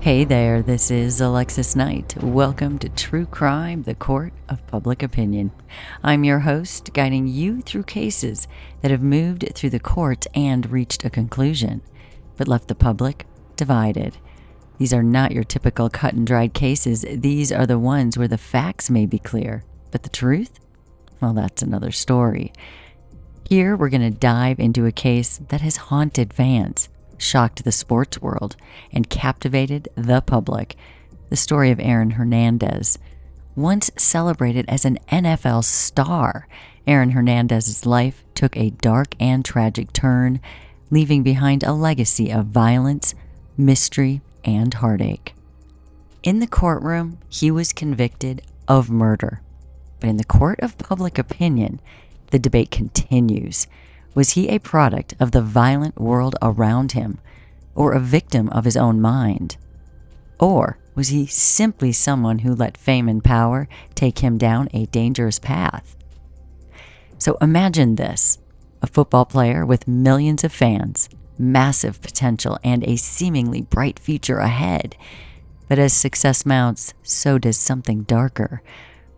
Hey there, this is Alexis Knight. Welcome to True Crime, the Court of Public Opinion. I'm your host, guiding you through cases that have moved through the courts and reached a conclusion, but left the public divided. These are not your typical cut and dried cases. These are the ones where the facts may be clear, but the truth? Well, that's another story. Here, we're going to dive into a case that has haunted fans, shocked the sports world, and captivated the public. The story of Aaron Hernandez. Once celebrated as an NFL star, Aaron Hernandez's life took a dark and tragic turn, leaving behind a legacy of violence, mystery, and heartache. In the courtroom, he was convicted of murder. But in the court of public opinion, the debate continues. Was he a product of the violent world around him, or a victim of his own mind? Or was he simply someone who let fame and power take him down a dangerous path? So imagine this: a football player with millions of fans, massive potential, and a seemingly bright future ahead. But as success mounts, so does something darker.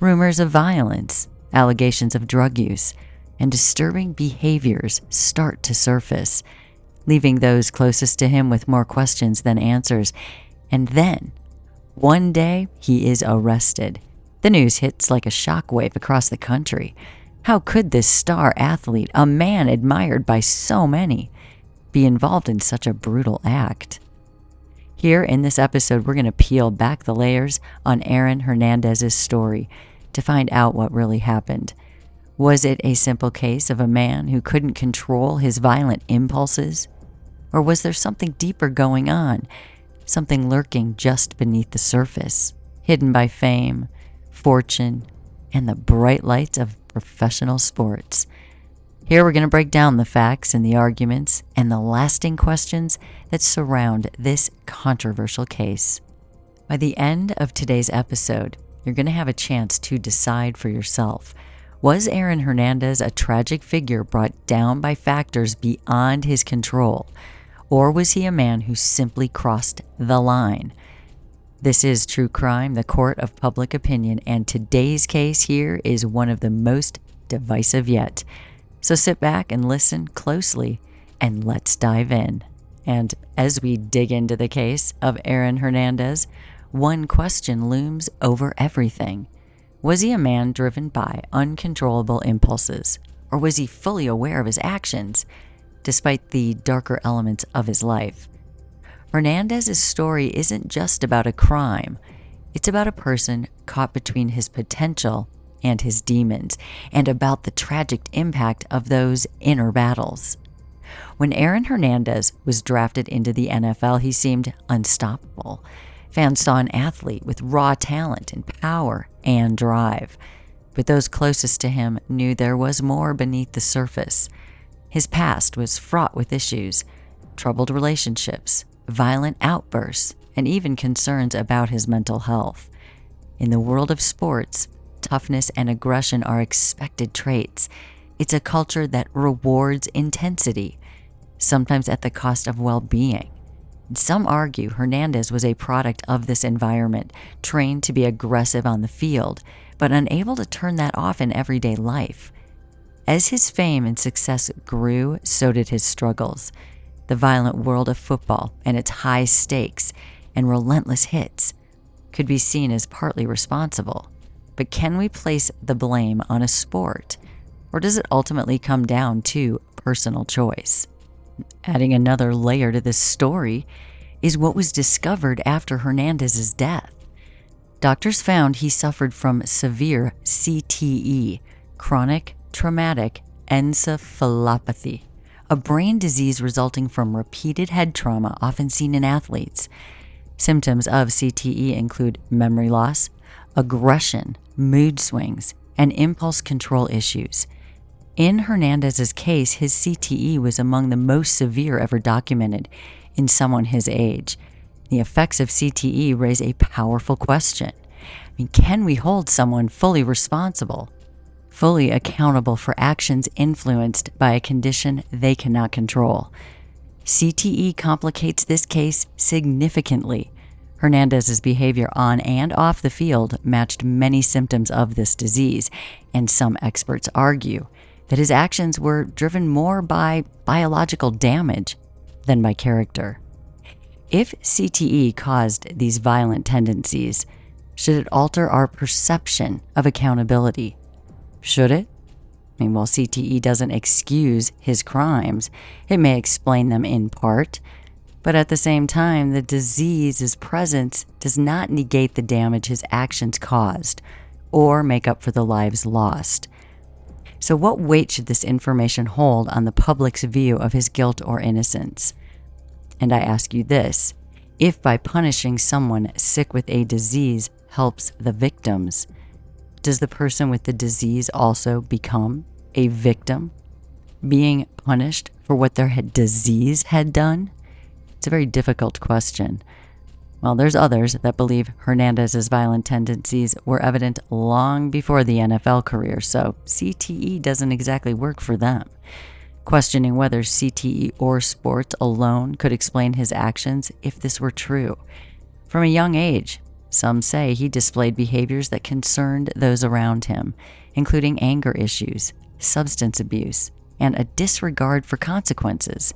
Rumors of violence, allegations of drug use, and disturbing behaviors start to surface, leaving those closest to him with more questions than answers. And then, one day, he is arrested. The news hits like a shockwave across the country. How could this star athlete, a man admired by so many, be involved in such a brutal act? Here in this episode, we're going to peel back the layers on Aaron Hernandez's story to find out what really happened. Was it a simple case of a man who couldn't control his violent impulses? Or was there something deeper going on, something lurking just beneath the surface, hidden by fame, fortune, and the bright lights of professional sports? Here we're going to break down the facts and the arguments and the lasting questions that surround this controversial case. By the end of today's episode, you're going to have a chance to decide for yourself. Was Aaron Hernandez a tragic figure brought down by factors beyond his control? Or was he a man who simply crossed the line? This is True Crime, the Court of Public Opinion, and today's case here is one of the most divisive yet. So sit back and listen closely, and let's dive in. And as we dig into the case of Aaron Hernandez, one question looms over everything. Was he a man driven by uncontrollable impulses, or was he fully aware of his actions, despite the darker elements of his life? Hernandez's story isn't just about a crime. It's about a person caught between his potential and his demons, and about the tragic impact of those inner battles. When Aaron Hernandez was drafted into the NFL, he seemed unstoppable. Fans saw an athlete with raw talent and power and drive. But those closest to him knew there was more beneath the surface. His past was fraught with issues, troubled relationships, violent outbursts, and even concerns about his mental health. In the world of sports, toughness and aggression are expected traits. It's a culture that rewards intensity, sometimes at the cost of well-being. Some argue Hernandez was a product of this environment, trained to be aggressive on the field, but unable to turn that off in everyday life. As his fame and success grew, so did his struggles. The violent world of football and its high stakes and relentless hits could be seen as partly responsible. But can we place the blame on a sport, or does it ultimately come down to personal choice? Adding another layer to this story is what was discovered after Hernandez's death. Doctors found he suffered from severe CTE, chronic traumatic encephalopathy, a brain disease resulting from repeated head trauma often seen in athletes. Symptoms of CTE include memory loss, aggression, mood swings, and impulse control issues. In Hernandez's case, his CTE was among the most severe ever documented in someone his age. The effects of CTE raise a powerful question. Can we hold someone fully responsible, fully accountable for actions influenced by a condition they cannot control? CTE complicates this case significantly. Hernandez's behavior on and off the field matched many symptoms of this disease, and some experts argue that his actions were driven more by biological damage than by character. If CTE caused these violent tendencies, should it alter our perception of accountability? Should it? While CTE doesn't excuse his crimes, it may explain them in part, but at the same time, the disease's presence does not negate the damage his actions caused or make up for the lives lost. So what weight should this information hold on the public's view of his guilt or innocence? And I ask you this: if by punishing someone sick with a disease helps the victims, does the person with the disease also become a victim, being punished for what their disease had done? It's a very difficult question. Well, there's others that believe Hernandez's violent tendencies were evident long before the NFL career, so CTE doesn't exactly work for them. Questioning whether CTE or sports alone could explain his actions if this were true. From a young age, some say he displayed behaviors that concerned those around him, including anger issues, substance abuse, and a disregard for consequences.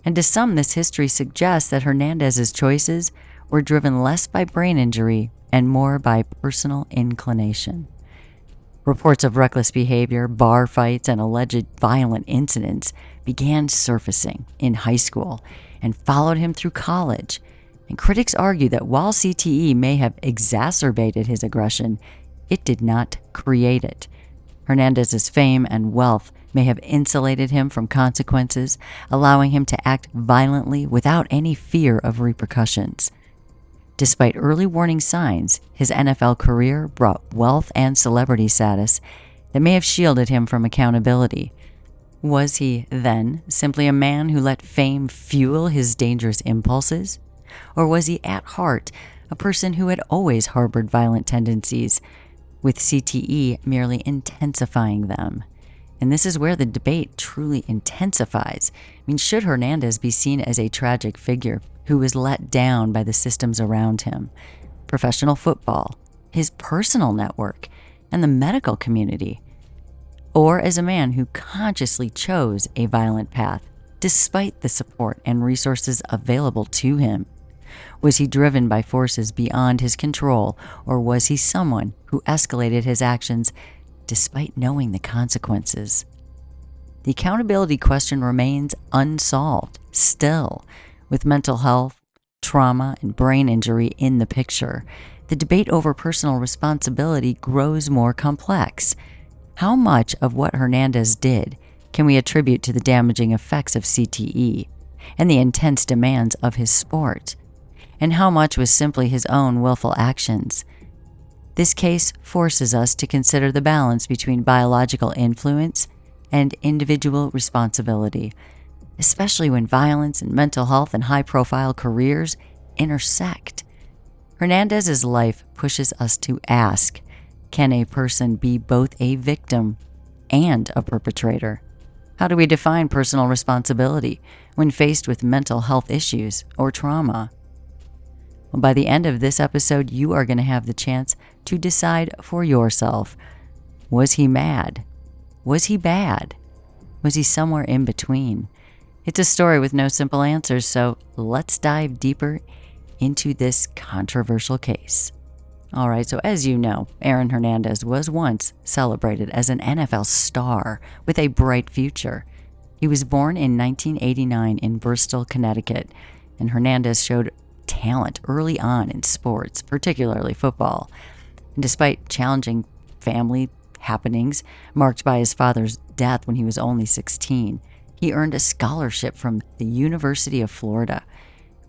And to some, this history suggests that Hernandez's choices were driven less by brain injury and more by personal inclination. Reports of reckless behavior, bar fights, and alleged violent incidents began surfacing in high school and followed him through college. And critics argue that while CTE may have exacerbated his aggression, it did not create it. Hernandez's fame and wealth may have insulated him from consequences, allowing him to act violently without any fear of repercussions. Despite early warning signs, his NFL career brought wealth and celebrity status that may have shielded him from accountability. Was he, then, simply a man who let fame fuel his dangerous impulses? Or was he, at heart, a person who had always harbored violent tendencies, with CTE merely intensifying them? And this is where the debate truly intensifies. Should Hernandez be seen as a tragic figure who was let down by the systems around him, professional football, his personal network, and the medical community? Or as a man who consciously chose a violent path despite the support and resources available to him? Was he driven by forces beyond his control, or was he someone who escalated his actions despite knowing the consequences? The accountability question remains unsolved still. With mental health, trauma, and brain injury in the picture, the debate over personal responsibility grows more complex. How much of what Hernandez did can we attribute to the damaging effects of CTE and the intense demands of his sport? And how much was simply his own willful actions? This case forces us to consider the balance between biological influence and individual responsibility, especially when violence and mental health and high-profile careers intersect. Hernandez's life pushes us to ask, can a person be both a victim and a perpetrator? How do we define personal responsibility when faced with mental health issues or trauma? Well, by the end of this episode, you are going to have the chance to decide for yourself. Was he mad? Was he bad? Was he somewhere in between? It's a story with no simple answers, so let's dive deeper into this controversial case. All right, so as you know, Aaron Hernandez was once celebrated as an NFL star with a bright future. He was born in 1989 in Bristol, Connecticut, and Hernandez showed talent early on in sports, particularly football. And despite challenging family happenings marked by his father's death when he was only 16, he earned a scholarship from the University of Florida,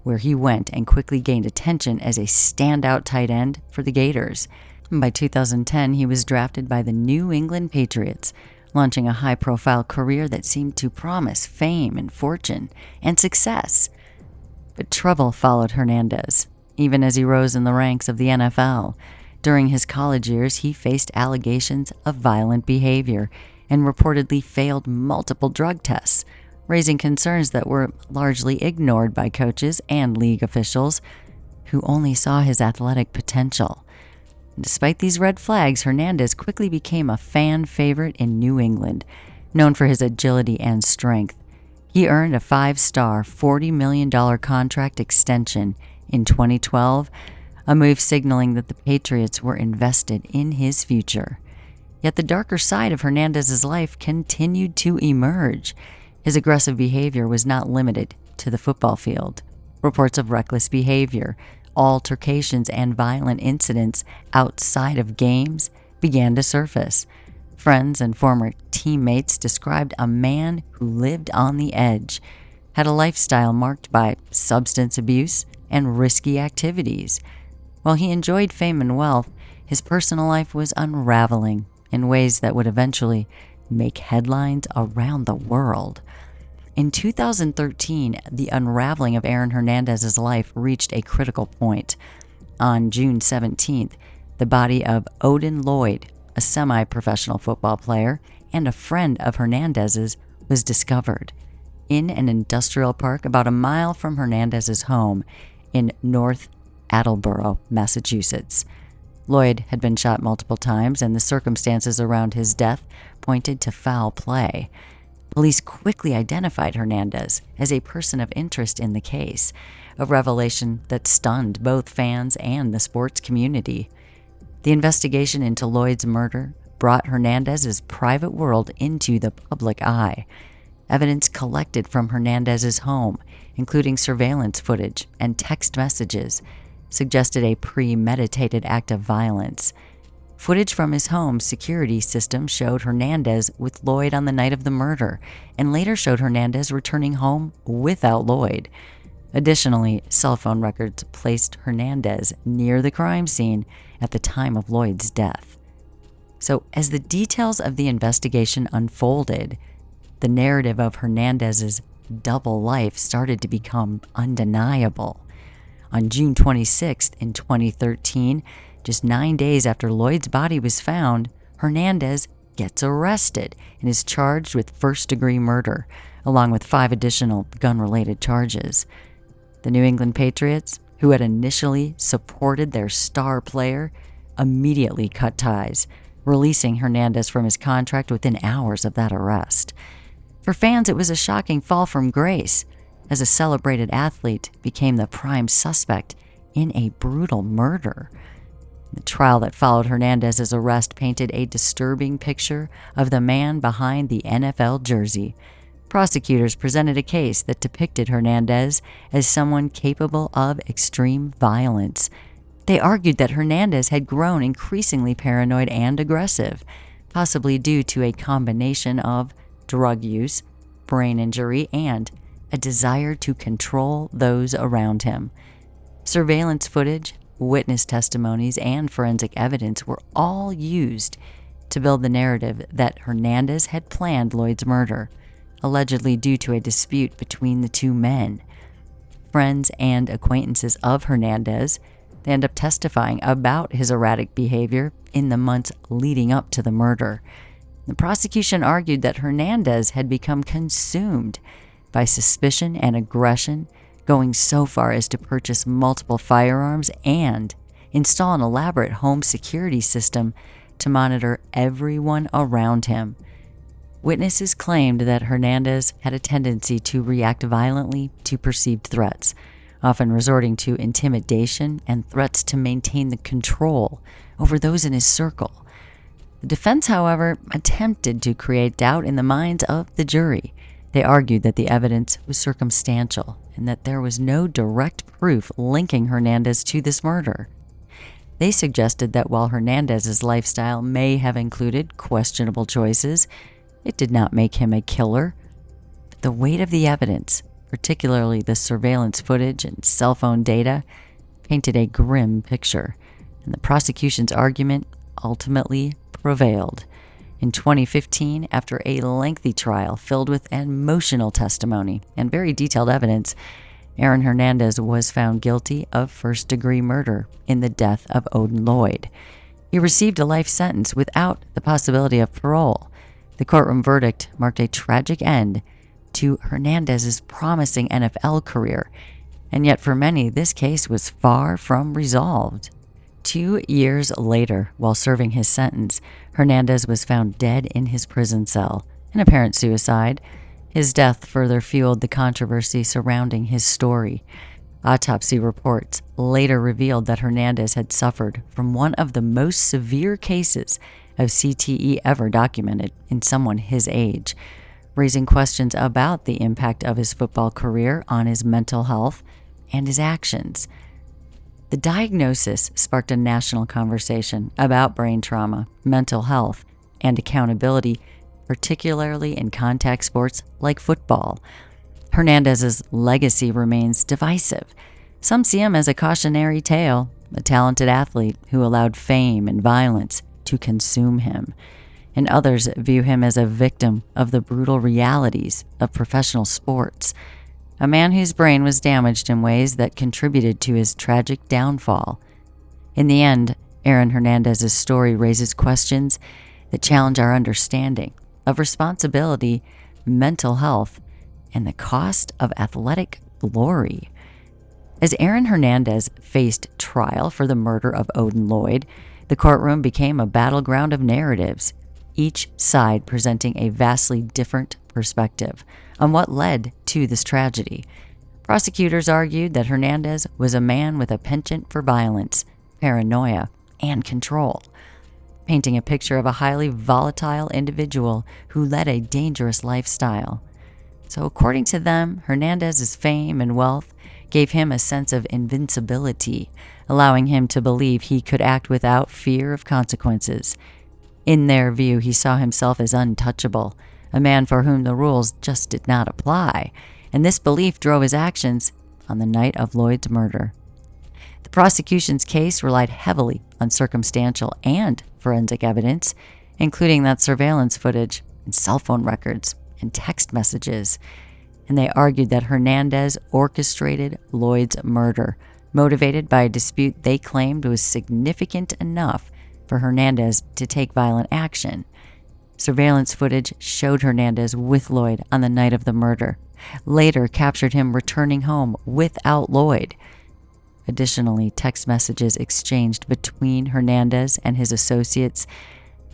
where he went and quickly gained attention as a standout tight end for the Gators. And by 2010, he was drafted by the New England Patriots, launching a high-profile career that seemed to promise fame and fortune and success. But trouble followed Hernandez, even as he rose in the ranks of the NFL. During his college years, he faced allegations of violent behavior and reportedly failed multiple drug tests, raising concerns that were largely ignored by coaches and league officials. who only saw his athletic potential. Despite these red flags, Hernandez quickly became a fan favorite in New England, known for his agility and strength. He earned a 5-star, $40 million contract extension in 2012, a move signaling that the Patriots were invested in his future. Yet the darker side of Hernandez's life continued to emerge. His aggressive behavior was not limited to the football field. Reports of reckless behavior, altercations, and violent incidents outside of games began to surface. Friends and former teammates described a man who lived on the edge, had a lifestyle marked by substance abuse and risky activities. While he enjoyed fame and wealth, his personal life was unraveling in ways that would eventually make headlines around the world. In 2013, the unraveling of Aaron Hernandez's life reached a critical point. On June 17th, the body of Odin Lloyd, a semi-professional football player and a friend of Hernandez's, was discovered in an industrial park about a mile from Hernandez's home in North Attleboro, Massachusetts. Lloyd had been shot multiple times, and the circumstances around his death pointed to foul play. Police quickly identified Hernandez as a person of interest in the case, a revelation that stunned both fans and the sports community. The investigation into Lloyd's murder brought Hernandez's private world into the public eye. Evidence collected from Hernandez's home, including surveillance footage and text messages, suggested a premeditated act of violence. Footage from his home's security system showed Hernandez with Lloyd on the night of the murder, and later showed Hernandez returning home without Lloyd. Additionally, cell phone records placed Hernandez near the crime scene at the time of Lloyd's death. So, as the details of the investigation unfolded, the narrative of Hernandez's double life started to become undeniable. On June 26th in 2013, just 9 days after Lloyd's body was found, Hernandez gets arrested and is charged with first-degree murder, along with 5 additional gun-related charges. The New England Patriots, who had initially supported their star player, immediately cut ties, releasing Hernandez from his contract within hours of that arrest. For fans, it was a shocking fall from grace, as a celebrated athlete became the prime suspect in a brutal murder. The trial that followed Hernandez's arrest painted a disturbing picture of the man behind the NFL jersey. Prosecutors presented a case that depicted Hernandez as someone capable of extreme violence. They argued that Hernandez had grown increasingly paranoid and aggressive, possibly due to a combination of drug use, brain injury, and a desire to control those around him. Surveillance footage, witness testimonies, and forensic evidence were all used to build the narrative that Hernandez had planned Lloyd's murder, allegedly due to a dispute between the two men. Friends and acquaintances of Hernandez, they end up testifying about his erratic behavior in the months leading up to the murder. The prosecution argued that Hernandez had become consumed by suspicion and aggression, going so far as to purchase multiple firearms and install an elaborate home security system to monitor everyone around him. Witnesses claimed that Hernandez had a tendency to react violently to perceived threats, often resorting to intimidation and threats to maintain the control over those in his circle. The defense, however, attempted to create doubt in the minds of the jury. They argued that the evidence was circumstantial and that there was no direct proof linking Hernandez to this murder. They suggested that while Hernandez's lifestyle may have included questionable choices, it did not make him a killer. But the weight of the evidence, particularly the surveillance footage and cell phone data, painted a grim picture, and the prosecution's argument ultimately prevailed. In 2015, after a lengthy trial filled with emotional testimony and very detailed evidence, Aaron Hernandez was found guilty of first-degree murder in the death of Odin Lloyd. He received a life sentence without the possibility of parole. The courtroom verdict marked a tragic end to Hernandez's promising NFL career And yet for many, this case was far from resolved. 2 years later, while serving his sentence, Hernandez was found dead in his prison cell, an apparent suicide. His death further fueled the controversy surrounding his story. Autopsy reports later revealed that Hernandez had suffered from one of the most severe cases of CTE ever documented in someone his age, raising questions about the impact of his football career on his mental health and his actions. The diagnosis sparked a national conversation about brain trauma, mental health, and accountability, particularly in contact sports like football. Hernandez's legacy remains divisive. Some see him as a cautionary tale, a talented athlete who allowed fame and violence to consume him, and others view him as a victim of the brutal realities of professional sports, a man whose brain was damaged in ways that contributed to his tragic downfall. In the end, Aaron Hernandez's story raises questions that challenge our understanding of responsibility, mental health, and the cost of athletic glory. As Aaron Hernandez faced trial for the murder of Odin Lloyd, the courtroom became a battleground of narratives, each side presenting a vastly different perspective on what led to this tragedy. Prosecutors argued that Hernandez was a man with a penchant for violence, paranoia, and control, painting a picture of a highly volatile individual who led a dangerous lifestyle. So according to them, Hernandez's fame and wealth gave him a sense of invincibility, allowing him to believe he could act without fear of consequences. In their view, he saw himself as untouchable, a man for whom the rules just did not apply, and this belief drove his actions on the night of Lloyd's murder. The prosecution's case relied heavily on circumstantial and forensic evidence, including that surveillance footage and cell phone records and text messages, and they argued that Hernandez orchestrated Lloyd's murder, motivated by a dispute they claimed was significant enough for Hernandez to take violent action. Surveillance footage showed Hernandez with Lloyd on the night of the murder, later captured him returning home without Lloyd. Additionally, text messages exchanged between Hernandez and his associates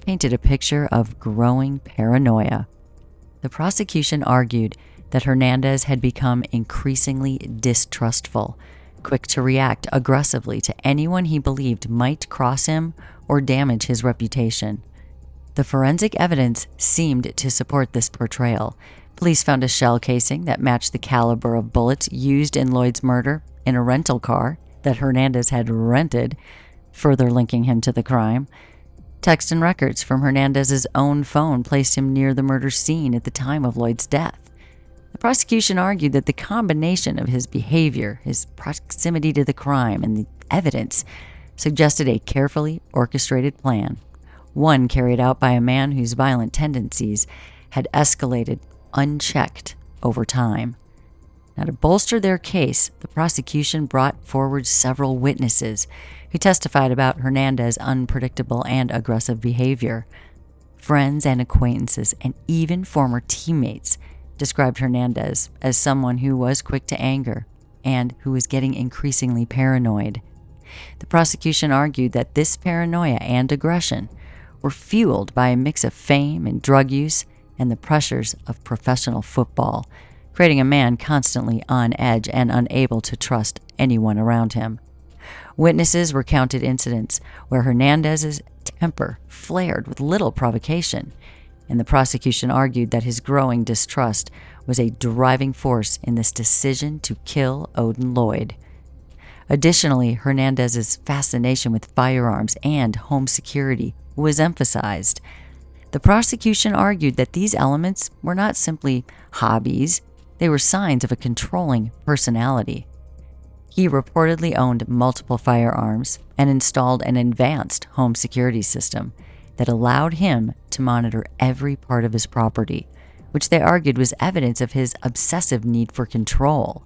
painted a picture of growing paranoia. The prosecution argued that Hernandez had become increasingly distrustful, quick to react aggressively to anyone he believed might cross him or damage his reputation. The forensic evidence seemed to support this portrayal. Police found a shell casing that matched the caliber of bullets used in Lloyd's murder in a rental car that Hernandez had rented, further linking him to the crime. Text and records from Hernandez's own phone placed him near the murder scene at the time of Lloyd's death. The prosecution argued that the combination of his behavior, his proximity to the crime, and the evidence suggested a carefully orchestrated plan, one carried out by a man whose violent tendencies had escalated unchecked over time. Now, to bolster their case, the prosecution brought forward several witnesses who testified about Hernandez's unpredictable and aggressive behavior. Friends and acquaintances, and even former teammates, described Hernandez as someone who was quick to anger and who was getting increasingly paranoid. The prosecution argued that this paranoia and aggression were fueled by a mix of fame and drug use and the pressures of professional football, creating a man constantly on edge and unable to trust anyone around him. Witnesses recounted incidents where Hernandez's temper flared with little provocation, and the prosecution argued that his growing distrust was a driving force in this decision to kill Odin Lloyd. Additionally, Hernandez's fascination with firearms and home security was emphasized. The prosecution argued that these elements were not simply hobbies, they were signs of a controlling personality. He reportedly owned multiple firearms and installed an advanced home security system that allowed him to monitor every part of his property, which they argued was evidence of his obsessive need for control.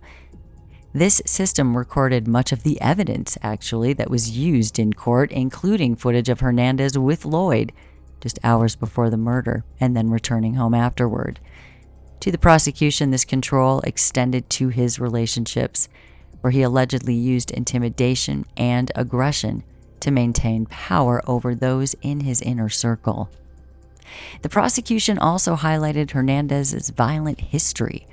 This system recorded much of the evidence, actually, that was used in court, including footage of Hernandez with Lloyd just hours before the murder and then returning home afterward. To the prosecution, this control extended to his relationships, where he allegedly used intimidation and aggression to maintain power over those in his inner circle. The prosecution also highlighted Hernandez's violent history,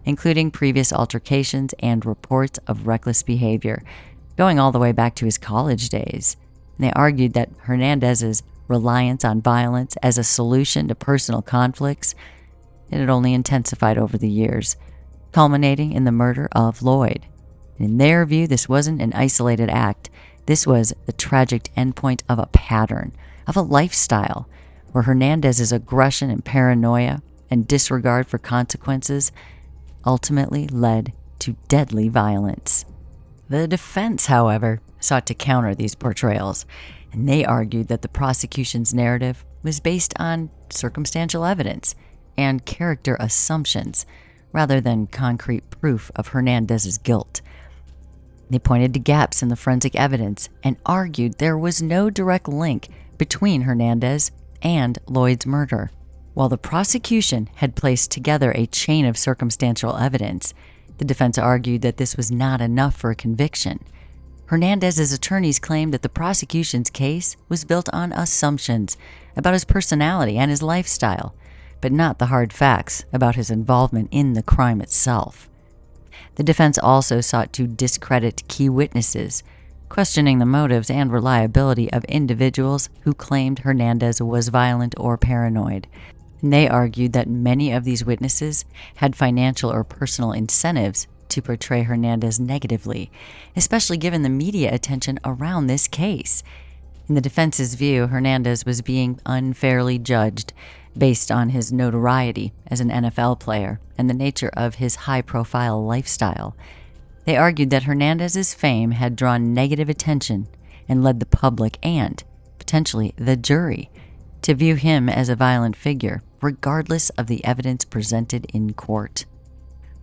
including previous altercations and reports of reckless behavior, going all the way back to his college days. And they argued that Hernandez's reliance on violence as a solution to personal conflicts, it had only intensified over the years, culminating in the murder of Lloyd. In their view, this wasn't an isolated act. This was the tragic endpoint of a pattern, of a lifestyle, where Hernandez's aggression and paranoia and disregard for consequences ultimately led to deadly violence. The defense, however, sought to counter these portrayals, and they argued that the prosecution's narrative was based on circumstantial evidence and character assumptions rather than concrete proof of Hernandez's guilt. They pointed to gaps in the forensic evidence and argued there was no direct link between Hernandez and Lloyd's murder. While the prosecution had placed together a chain of circumstantial evidence, the defense argued that this was not enough for a conviction. Hernandez's attorneys claimed that the prosecution's case was built on assumptions about his personality and his lifestyle, but not the hard facts about his involvement in the crime itself. The defense also sought to discredit key witnesses, questioning the motives and reliability of individuals who claimed Hernandez was violent or paranoid. And they argued that many of these witnesses had financial or personal incentives to portray Hernandez negatively, especially given the media attention around this case. In the defense's view, Hernandez was being unfairly judged based on his notoriety as an NFL player and the nature of his high-profile lifestyle. They argued that Hernandez's fame had drawn negative attention and led the public and, potentially, the jury to view him as a violent figure, regardless of the evidence presented in court.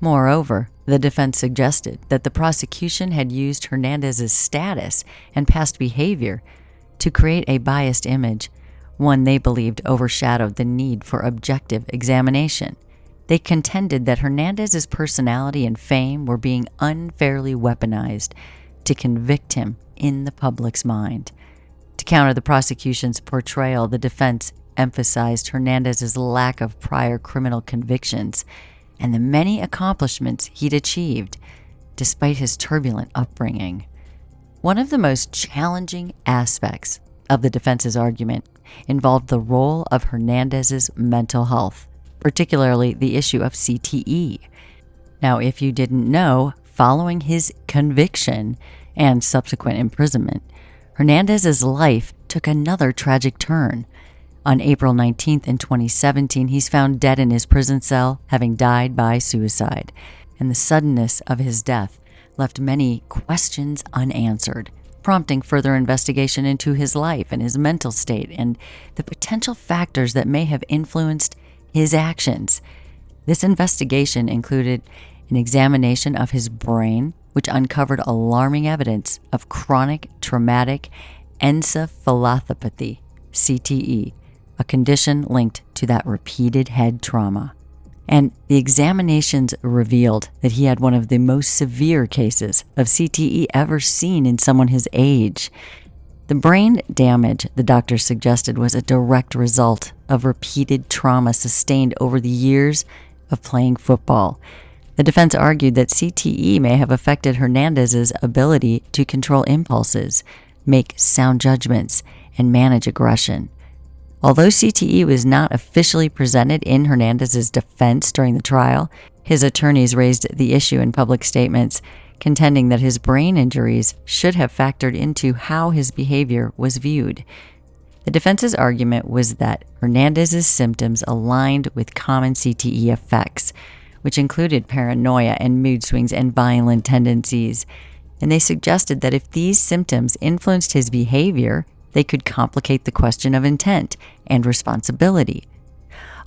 Moreover, the defense suggested that the prosecution had used Hernandez's status and past behavior to create a biased image, one they believed overshadowed the need for objective examination. They contended that Hernandez's personality and fame were being unfairly weaponized to convict him in the public's mind. To counter the prosecution's portrayal, the defense emphasized Hernandez's lack of prior criminal convictions and the many accomplishments he'd achieved despite his turbulent upbringing. One of the most challenging aspects of the defense's argument involved the role of Hernandez's mental health, particularly the issue of CTE. Now, if you didn't know, following his conviction and subsequent imprisonment, Hernandez's life took another tragic turn. On April 19th in 2017, he's found dead in his prison cell, having died by suicide. And the suddenness of his death left many questions unanswered, prompting further investigation into his life and his mental state and the potential factors that may have influenced his actions. This investigation included an examination of his brain, which uncovered alarming evidence of chronic traumatic encephalopathy, CTE, a condition linked to that repeated head trauma. And the examinations revealed that he had one of the most severe cases of CTE ever seen in someone his age. The brain damage, the doctors suggested, was a direct result of repeated trauma sustained over the years of playing football. The defense argued that CTE may have affected Hernandez's ability to control impulses, make sound judgments, and manage aggression. Although CTE was not officially presented in Hernandez's defense during the trial, his attorneys raised the issue in public statements, contending that his brain injuries should have factored into how his behavior was viewed. The defense's argument was that Hernandez's symptoms aligned with common CTE effects, which included paranoia and mood swings and violent tendencies. And they suggested that if these symptoms influenced his behavior, they could complicate the question of intent and responsibility.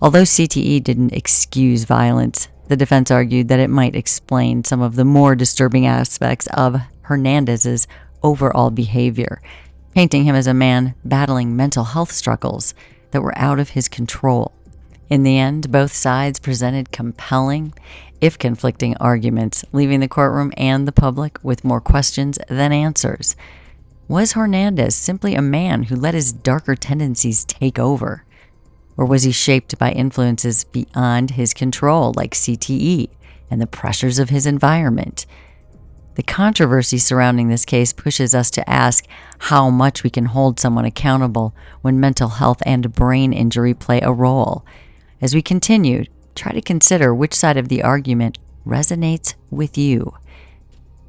Although CTE didn't excuse violence, the defense argued that it might explain some of the more disturbing aspects of Hernandez's overall behavior, painting him as a man battling mental health struggles that were out of his control. In the end, both sides presented compelling, if conflicting, arguments, leaving the courtroom and the public with more questions than answers. Was Hernandez simply a man who let his darker tendencies take over? Or was he shaped by influences beyond his control, like CTE and the pressures of his environment? The controversy surrounding this case pushes us to ask how much we can hold someone accountable when mental health and brain injury play a role. As we continue, try to consider which side of the argument resonates with you.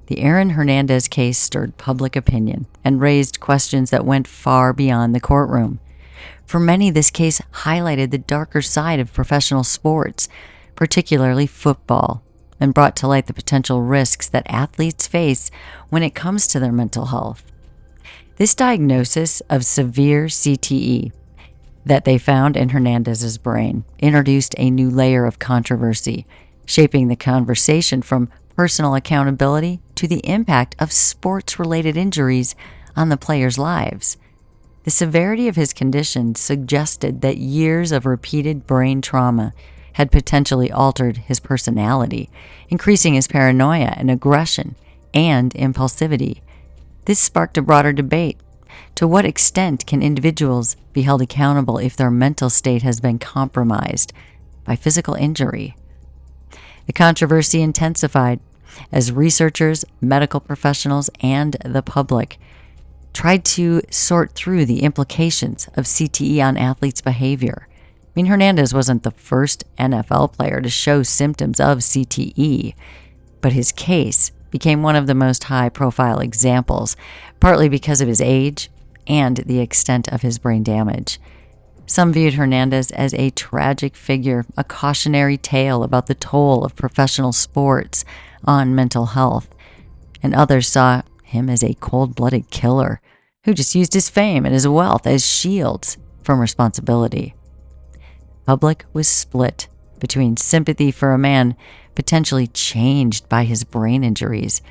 The Aaron Hernandez case stirred public opinion and raised questions that went far beyond the courtroom. For many, this case highlighted the darker side of professional sports, particularly football, and brought to light the potential risks that athletes face when it comes to their mental health. This diagnosis of severe CTE that they found in Hernandez's brain introduced a new layer of controversy, shaping the conversation from personal accountability to the impact of sports-related injuries on the players' lives. The severity of his condition suggested that years of repeated brain trauma had potentially altered his personality, increasing his paranoia and aggression and impulsivity. This sparked a broader debate. To what extent can individuals be held accountable if their mental state has been compromised by physical injury? The controversy intensified as researchers, medical professionals, and the public tried to sort through the implications of CTE on athletes' behavior. Hernandez wasn't the first NFL player to show symptoms of CTE, but his case became one of the most high-profile examples, partly because of his age and the extent of his brain damage. Some viewed Hernandez as a tragic figure, a cautionary tale about the toll of professional sports on mental health, and others saw him as a cold-blooded killer who just used his fame and his wealth as shields from responsibility. The public was split between sympathy for a man potentially changed by his brain injuries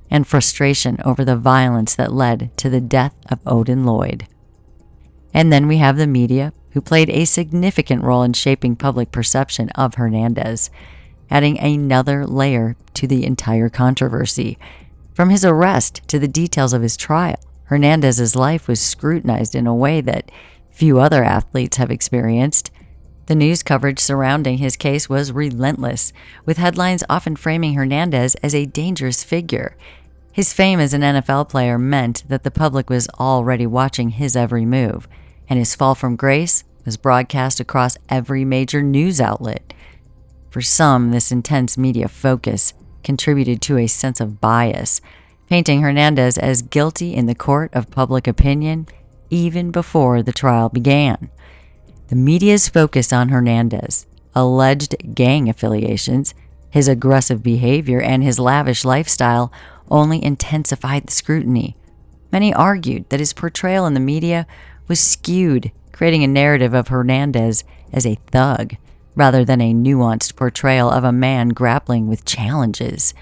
and frustration over the violence that led to the death of Odin Lloyd. And then we have the media, who played a significant role in shaping public perception of Hernandez, adding another layer to the entire controversy. From his arrest to the details of his trial, Hernandez's life was scrutinized in a way that few other athletes have experienced. The news coverage surrounding his case was relentless, with headlines often framing Hernandez as a dangerous figure. His fame as an NFL player meant that the public was already watching his every move, and his fall from grace was broadcast across every major news outlet. For some, this intense media focus contributed to a sense of bias, painting Hernandez as guilty in the court of public opinion even before the trial began. The media's focus on Hernandez, alleged gang affiliations, his aggressive behavior, and his lavish lifestyle only intensified the scrutiny. Many argued that his portrayal in the media was skewed, creating a narrative of Hernandez as a thug, rather than a nuanced portrayal of a man grappling with challenges.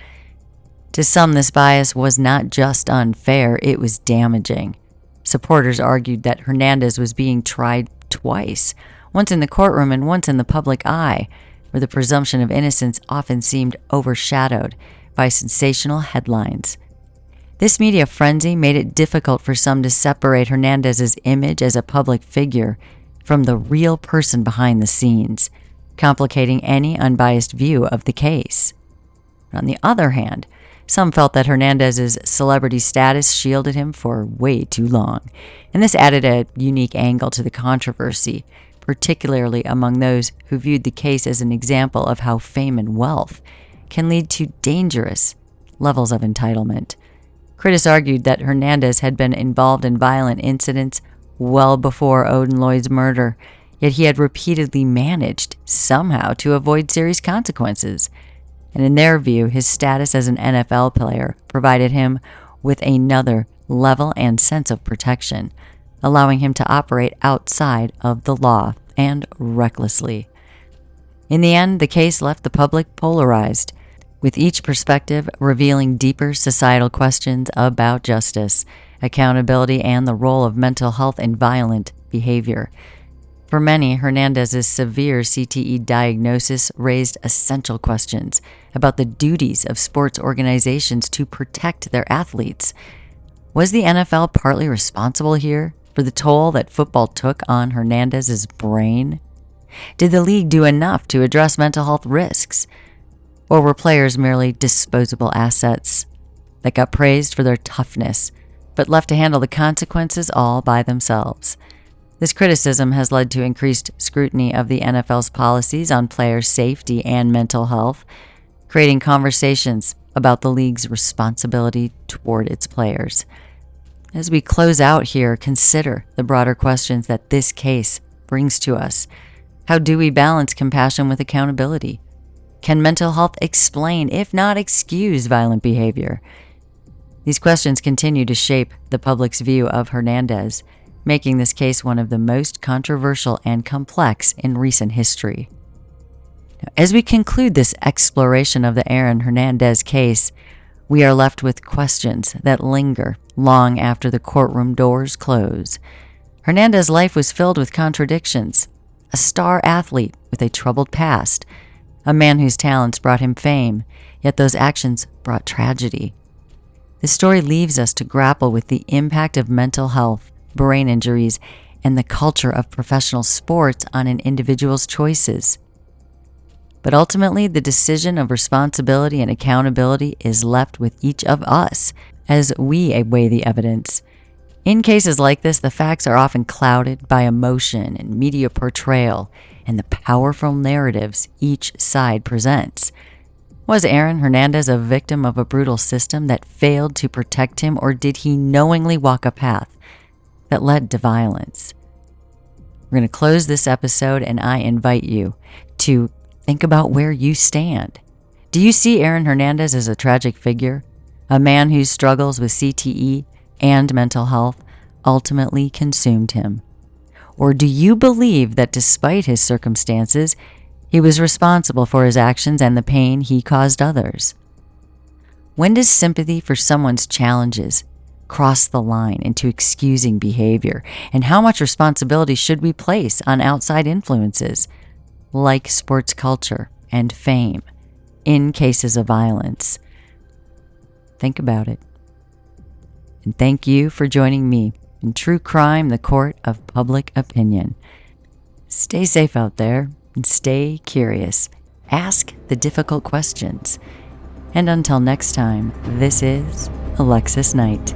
To some, this bias was not just unfair, it was damaging. Supporters argued that Hernandez was being tried twice, once in the courtroom and once in the public eye, where the presumption of innocence often seemed overshadowed by sensational headlines. This media frenzy made it difficult for some to separate Hernandez's image as a public figure from the real person behind the scenes, complicating any unbiased view of the case. On the other hand, some felt that Hernandez's celebrity status shielded him for way too long, and this added a unique angle to the controversy, particularly among those who viewed the case as an example of how fame and wealth can lead to dangerous levels of entitlement. Critics argued that Hernandez had been involved in violent incidents well before Odin Lloyd's murder, yet he had repeatedly managed somehow to avoid serious consequences. And in their view, his status as an NFL player provided him with another level and sense of protection, allowing him to operate outside of the law and recklessly. In the end, the case left the public polarized, with each perspective revealing deeper societal questions about justice, accountability, and the role of mental health in violent behavior. For many, Hernandez's severe CTE diagnosis raised essential questions about the duties of sports organizations to protect their athletes. Was the NFL partly responsible here for the toll that football took on Hernandez's brain? Did the league do enough to address mental health risks? Or were players merely disposable assets that got praised for their toughness, but left to handle the consequences all by themselves? This criticism has led to increased scrutiny of the NFL's policies on player safety and mental health, creating conversations about the league's responsibility toward its players. As we close out here, consider the broader questions that this case brings to us. How do we balance compassion with accountability? Can mental health explain, if not excuse, violent behavior? These questions continue to shape the public's view of Hernandez, making this case one of the most controversial and complex in recent history. Now, as we conclude this exploration of the Aaron Hernandez case, we are left with questions that linger long after the courtroom doors close. Hernandez's life was filled with contradictions. A star athlete with a troubled past, a man whose talents brought him fame, yet those actions brought tragedy. This story leaves us to grapple with the impact of mental health, brain injuries, and the culture of professional sports on an individual's choices. But ultimately, the decision of responsibility and accountability is left with each of us as we weigh the evidence. In cases like this, the facts are often clouded by emotion and media portrayal and the powerful narratives each side presents. Was Aaron Hernandez a victim of a brutal system that failed to protect him, or did he knowingly walk a path that led to violence? We're going to close this episode, and I invite you to think about where you stand. Do you see Aaron Hernandez as a tragic figure, a man whose struggles with CTE and mental health ultimately consumed him? Or do you believe that despite his circumstances, he was responsible for his actions and the pain he caused others? When does sympathy for someone's challenges cross the line into excusing behavior? And how much responsibility should we place on outside influences, like sports culture and fame, in cases of violence? Think about it. And thank you for joining me in True Crime, the Court of Public Opinion. Stay safe out there and stay curious. Ask the difficult questions. And until next time, this is Alexis Knight.